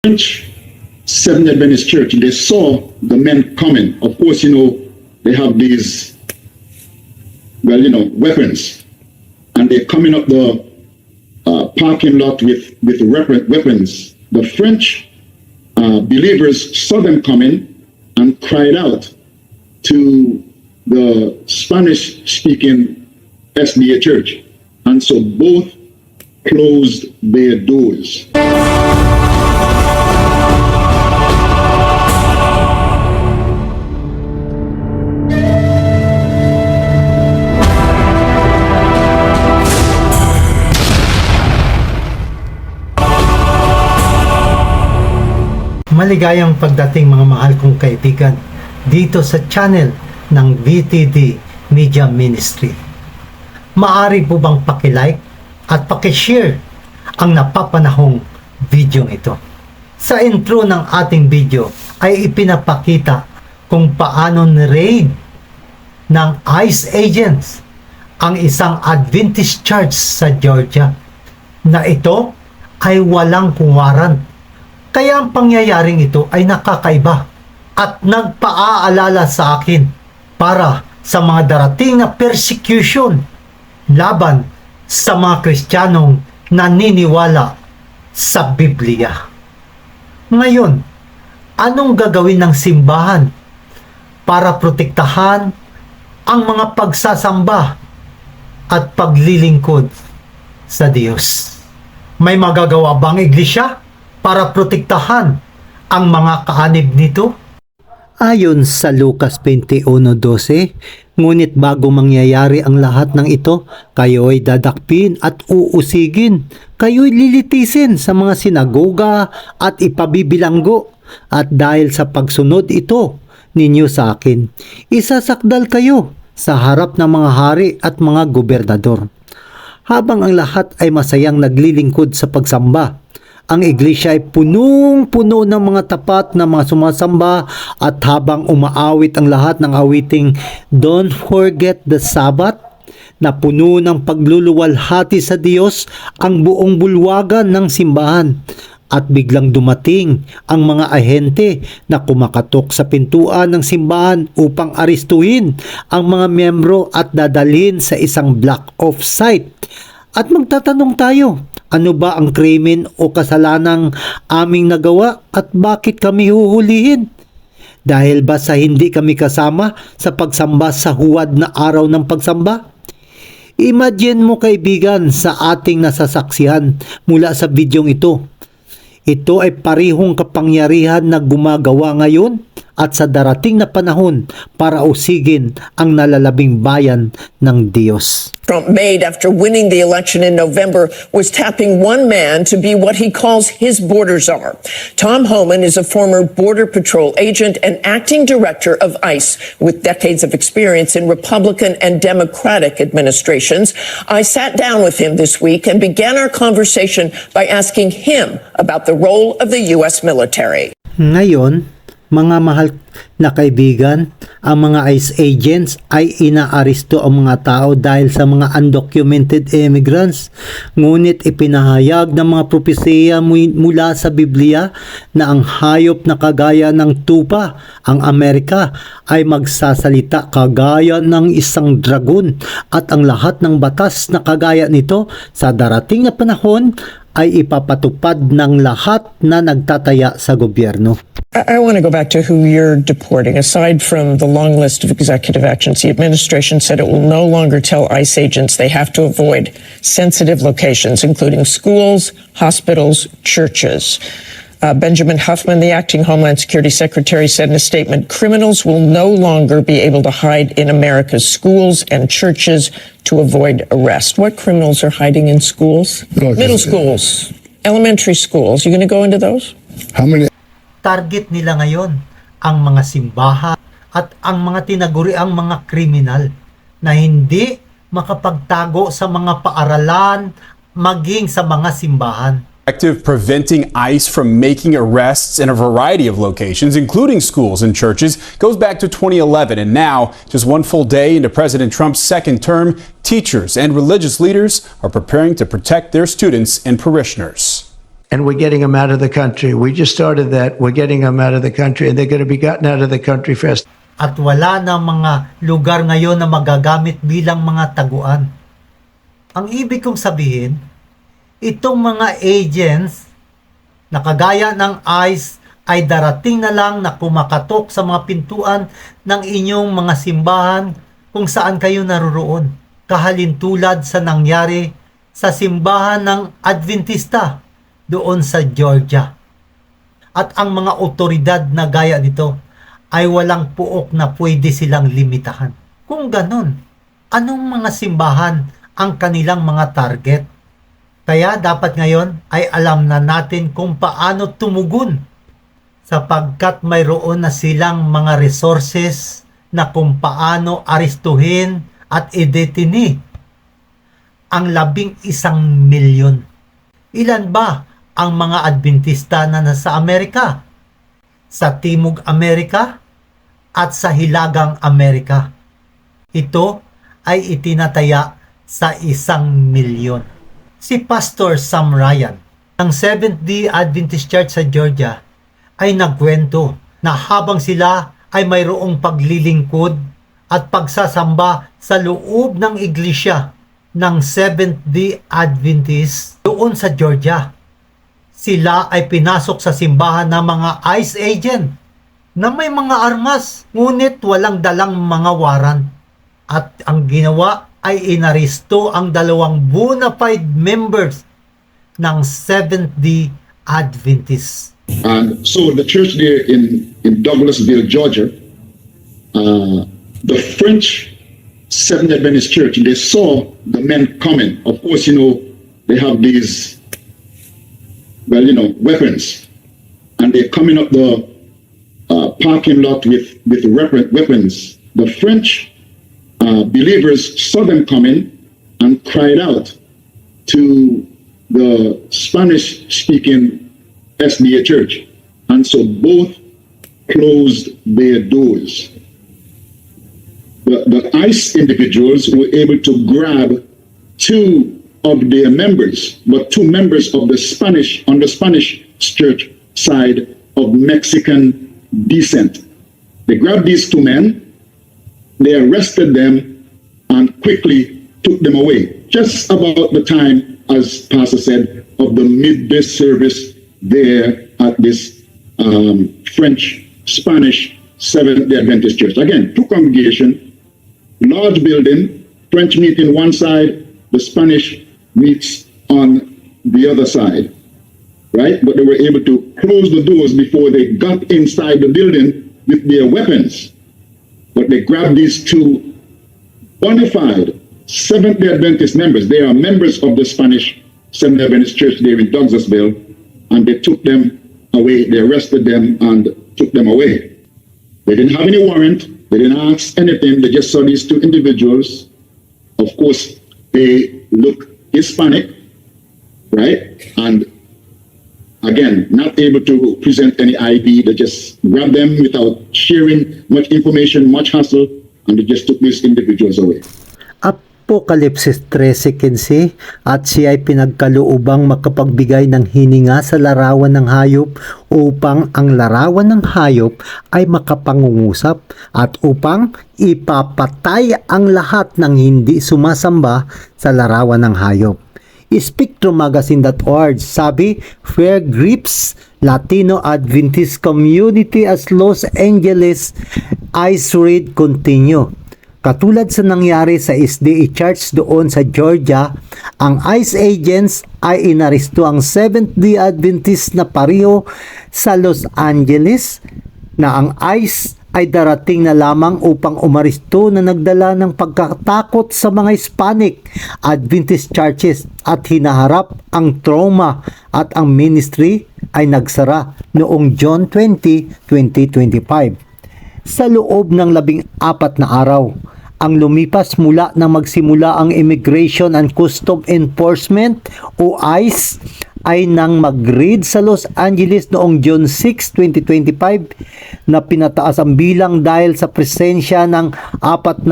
French Seventh Adventist Church, they saw the men coming. Of course, they have these, weapons, and they're coming up the parking lot with weapons. The French believers saw them coming and cried out to the Spanish-speaking SDA church, and so both closed their doors. Maligayang pagdating mga mahal kong kaibigan dito sa channel ng VTD Media Ministry. Maari po bang pakilike at pakishare ang napapanahong video ito? Sa intro ng ating video ay ipinapakita kung paano ni-raid ng ICE agents ang isang Adventist church sa Georgia na ito ay walang warrant. Kaya ang pangyayaring ito ay nakakaiba at nagpaaalala sa akin para sa mga darating na persecution laban sa mga Kristiyanong naniniwala sa Biblia. Ngayon, anong gagawin ng simbahan para protektahan ang mga pagsasamba at paglilingkod sa Diyos? May magagawa bang iglesia para protektahan ang mga kaanib nito? Ayon sa Lucas 21:12, ngunit bago mangyayari ang lahat ng ito, kayo'y dadakpin at uusigin. Kayo'y lilitisin sa mga sinagoga at ipabibilanggo. At dahil sa pagsunod ito ninyo sa akin, isasakdal kayo sa harap ng mga hari at mga gobernador. Habang ang lahat ay masayang naglilingkod sa pagsamba, ang iglesia ay punong-puno ng mga tapat na mga sumasamba, at habang umaawit ang lahat ng awiting Don't Forget the Sabbath, na puno ng pagluluwalhati sa Diyos ang buong bulwagan ng simbahan. At biglang dumating ang mga ahente na kumakatok sa pintuan ng simbahan upang aristuhin ang mga miyembro at dadalhin sa isang block off site. At magtatanong tayo, ano ba ang krimen o kasalanang aming nagawa at bakit kami huhulihin? Dahil ba sa hindi kami kasama sa pagsamba sa huwad na araw ng pagsamba? Imagine mo kaibigan sa ating nasasaksihan mula sa videong ito. Ito ay parihong kapangyarihan na gumagawa ngayon at sa darating na panahon para usigin ang nalalabing bayan ng Diyos. Trump made after winning the election in November was tapping one man to be what he calls his border czar. Tom Homan is a former Border Patrol agent and acting director of ICE with decades of experience in Republican and Democratic administrations. I sat down with him this week and began our conversation by asking him about the role of the U.S. military. Ngayon, mga mahal na kaibigan, ang mga ICE agents ay inaaresto ang mga tao dahil sa mga undocumented immigrants. Ngunit ipinahayag ng mga propesiya mula sa Biblia na ang hayop na kagaya ng tupa, ang Amerika, ay magsasalita kagaya ng isang dragon, at ang lahat ng batas na kagaya nito sa darating na panahon ay ipapatupad ng lahat na nagtataya sa gobyerno. I want to go back to who you're deporting. Aside from the long list of executive actions, the administration said it will no longer tell ICE agents they have to avoid sensitive locations, including schools, hospitals, churches. Benjamin Huffman, the acting Homeland Security Secretary, said in a statement, criminals will no longer be able to hide in America's schools and churches to avoid arrest. What criminals are hiding in schools? Middle schools, elementary schools. You going to go into those? How many? Target nila ngayon ang mga simbahan at ang mga tinaguriang mga kriminal na hindi makapagtago sa mga paaralan maging sa mga simbahan. Preventing ICE from making arrests in a variety of locations, including schools and churches, goes back to 2011. And now, just one full day into President Trump's second term, teachers and religious leaders are preparing to protect their students and parishioners. and we're getting them out of the country. We just started that. We're getting them out of the country, and they're going to be gotten out of the country fast. At wala na mga lugar ngayon na magagamit bilang mga taguan. Ang ibig kong sabihin, itong mga agents na kagaya ng ICE ay darating na lang na kumakatok sa mga pintuan ng inyong mga simbahan kung saan kayo naroroon. Kahalintulad sa nangyari sa simbahan ng Adventista doon sa Georgia. At ang mga otoridad na gaya nito ay walang puok na pwede silang limitahan. Kung ganon, anong mga simbahan ang kanilang mga target? Kaya dapat ngayon ay alam na natin kung paano tumugon sapagkat mayroon na silang mga resources na kung paano aristuhin at idetini ang 11 milyon. Ilan ba ang mga Adventista na nasa Amerika, sa Timog Amerika, at sa Hilagang Amerika? Ito ay itinataya sa 1 milyon. Si Pastor Sam Ryan ng Seventh-day Adventist Church sa Georgia ay nagkwento na habang sila ay mayroong paglilingkod at pagsasamba sa loob ng iglesia ng Seventh-day Adventist doon sa Georgia, sila ay pinasok sa simbahan ng mga ICE agent na may mga armas ngunit walang dalang mga waran. At ang ginawa ay inaristo ang 2 bona fide members ng Seventh-day Adventist. And so the church there in Douglasville, Georgia, the French Seventh Adventist Church, they saw the men coming. Of course, they have these, weapons. And they're coming up the parking lot with weapons. The French believers saw them coming and cried out to the Spanish-speaking SDA church. And so both closed their doors. The ICE individuals were able to grab 2 of their members, but 2 members of the Spanish, on the Spanish church side of Mexican descent. They grabbed these 2 men, they arrested them, and quickly took them away. Just about the time, as Pastor said, of the midday service there at this French-Spanish Seventh-day Adventist Church. Again, 2 congregations, large building, French meeting one side, the Spanish meets on the other side, right? But they were able to close the doors before they got inside the building with their weapons. But they grabbed these 2 bona fide Seventh-day Adventist members. They are members of the Spanish Seventh-day Adventist Church there in Douglasville, and they took them away. They arrested them and took them away. They didn't have any warrant. They didn't ask anything. They just saw these 2 individuals. Of course, they look Hispanic, right? And again, not able to present any ID. They just grabbed them without sharing much information, much hassle, and they just took these individuals away. Apokalipsis 13:15, at siya ay pinagkaloobang makapagbigay ng hininga sa larawan ng hayop upang ang larawan ng hayop ay makapangungusap at upang ipapatay ang lahat ng hindi sumasamba sa larawan ng hayop. SpectrumMagazine.org sabi, Fair grips Latino Adventist community as Los Angeles ICE raid continue. Katulad sa nangyari sa SDA Church doon sa Georgia, ang ICE agents ay inaristo ang Seventh-day Adventist na pareho sa Los Angeles na ang ICE ay darating na lamang upang umaristo na nagdala ng pagkatakot sa mga Hispanic Adventist churches at hinaharap ang trauma at ang ministry ay nagsara noong June 20, 2025. Sa loob ng 14 na araw, ang lumipas mula nang magsimula ang Immigration and Customs Enforcement o ICE ay nang mag-raid sa Los Angeles noong June 6, 2025 na pinataas ang bilang dahil sa presensya ng 4,000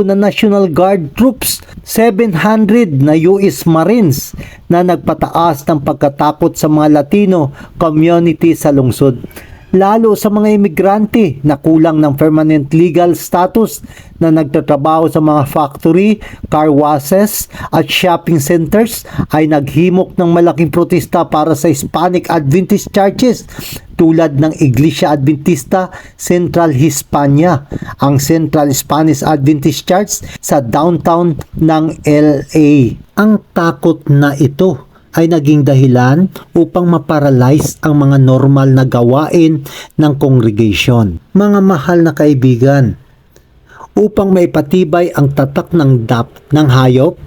na National Guard troops, 700 na US Marines na nagpataas ng pagkatakot sa mga Latino community sa lungsod. Lalo sa mga imigrante na kulang ng permanent legal status na nagtatrabaho sa mga factory, car washes at shopping centers ay naghimok ng malaking protesta para sa Hispanic Adventist churches tulad ng Iglesia Adventista Central Hispania, ang Central Spanish Adventist Church sa downtown ng LA. Ang takot na ito ay naging dahilan upang maparalyze ang mga normal na gawain ng congregation. Mga mahal na kaibigan, upang maipatibay ang tatak ng hayop,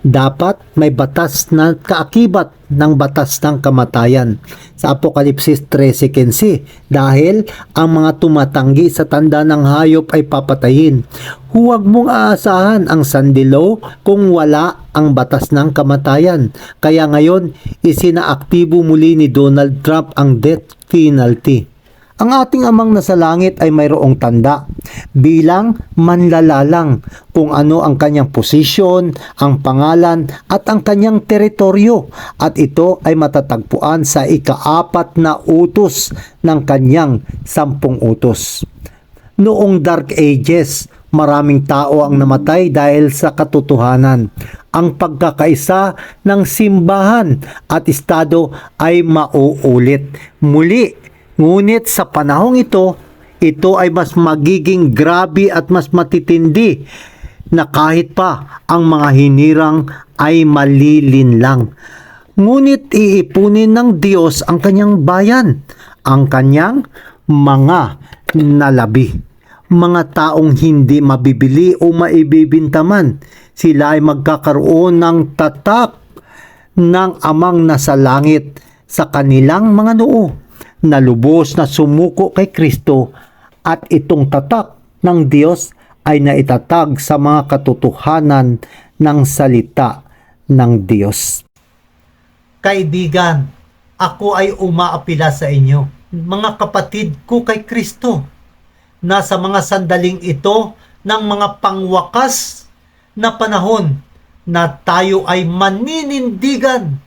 dapat may batas na kaakibat ng batas ng kamatayan. Sa Apokalipsis 13:15, dahil ang mga tumatanggi sa tanda ng hayop ay papatayin. Huwag mong aasahan ang sandilo kung wala ang batas ng kamatayan. Kaya ngayon, isinaaktibo muli ni Donald Trump ang death penalty. Ang ating amang nasa langit ay mayroong tanda bilang manlalalang kung ano ang kanyang posisyon, ang pangalan at ang kanyang teritoryo, at ito ay matatagpuan sa ika-4 na utos ng kanyang 10 utos. Noong Dark Ages, maraming tao ang namatay dahil sa katotohanan. Ang pagkakaisa ng simbahan at estado ay mauulit muli. Ngunit sa panahong ito ay mas magiging grabe at mas matitindi na kahit pa ang mga hinirang ay malilinlang. Ngunit iipunin ng Diyos ang kanyang bayan, ang kanyang mga nalabi. Mga taong hindi mabibili o maibibintaman, sila ay magkakaroon ng tatak ng amang nasa langit sa kanilang mga noo na lubos na sumuko kay Kristo, at itong tatak ng Diyos ay naitatag sa mga katotohanan ng salita ng Diyos. Kaibigan, ako ay umaapila sa inyo, mga kapatid ko kay Kristo, na sa mga sandaling ito ng mga pangwakas na panahon na tayo ay maninindigan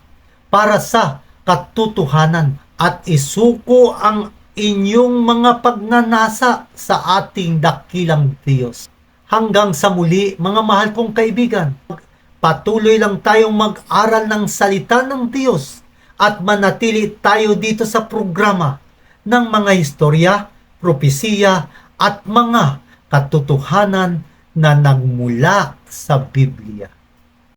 para sa katotohanan at isuko ang inyong mga pagnanasa sa ating dakilang Diyos. Hanggang sa muli, mga mahal kong kaibigan, patuloy lang tayong mag-aral ng salita ng Diyos at manatili tayo dito sa programa ng mga istorya, propesiya at mga katotohanan na nagmula sa Biblia.